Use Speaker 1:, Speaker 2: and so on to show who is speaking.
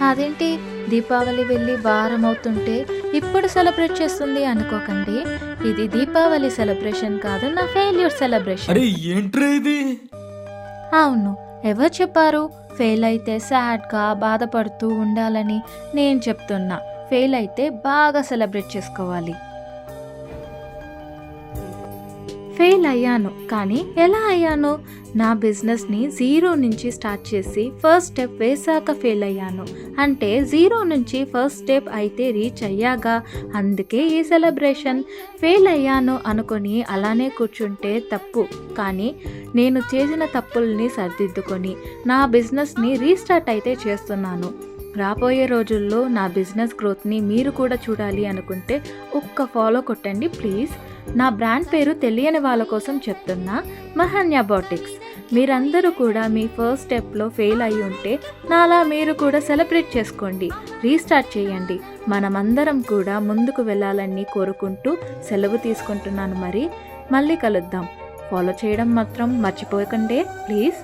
Speaker 1: అదేంటి దీపావళి వెళ్ళి వారం అవుతుంటే ఇప్పుడు సెలబ్రేట్ చేస్తుంది అనుకోకండి. ఇది దీపావళి సెలబ్రేషన్ కాదు, నా ఫెయిల్యూర్ సెలబ్రేషన్.
Speaker 2: అరే ఏంట్రా ఇది?
Speaker 1: అవును, ఎవరు చెప్పారు ఫెయిల్ అయితే సాడ్గా బాధపడుతూ ఉండాలని? నేను చెప్తున్నా, ఫెయిల్ అయితే బాగా సెలబ్రేట్ చేసుకోవాలి. ఫెయిల్ అయ్యాను, కానీ ఎలా అయ్యాను? నా బిజినెస్ని జీరో నుంచి స్టార్ట్ చేసి ఫస్ట్ స్టెప్ వేసాక ఫెయిల్ అయ్యాను. అంటే జీరో నుంచి ఫస్ట్ స్టెప్ అయితే రీచ్ అయ్యాగా, అందుకే ఈ సెలబ్రేషన్. ఫెయిల్ అయ్యాను అనుకొని అలానే కూర్చుంటే తప్పు, కానీ నేను చేసిన తప్పుల్ని సరిదిద్దుకొని నా బిజినెస్ని రీస్టార్ట్ అయితే చేస్తున్నాను. రాబోయే రోజుల్లో నా బిజినెస్ గ్రోత్ని మీరు కూడా చూడాలి అనుకుంటే ఒక్క ఫాలో కొట్టండి ప్లీజ్. నా బ్రాండ్ పేరు తెలియని వాళ్ళ కోసం చెప్తున్నా, మహాన్య బోటిక్స్. మీరందరూ కూడా మీ ఫస్ట్ స్టెప్లో ఫెయిల్ అయి ఉంటే నాలా మీరు కూడా సెలబ్రేట్ చేసుకోండి, రీస్టార్ట్ చేయండి. మనమందరం కూడా ముందుకు వెళ్ళాలని కోరుకుంటూ సెలవు తీసుకుంటున్నాను. మరి మళ్ళీ కలుద్దాం. ఫాలో చేయడం మాత్రం మర్చిపోకండి ప్లీజ్.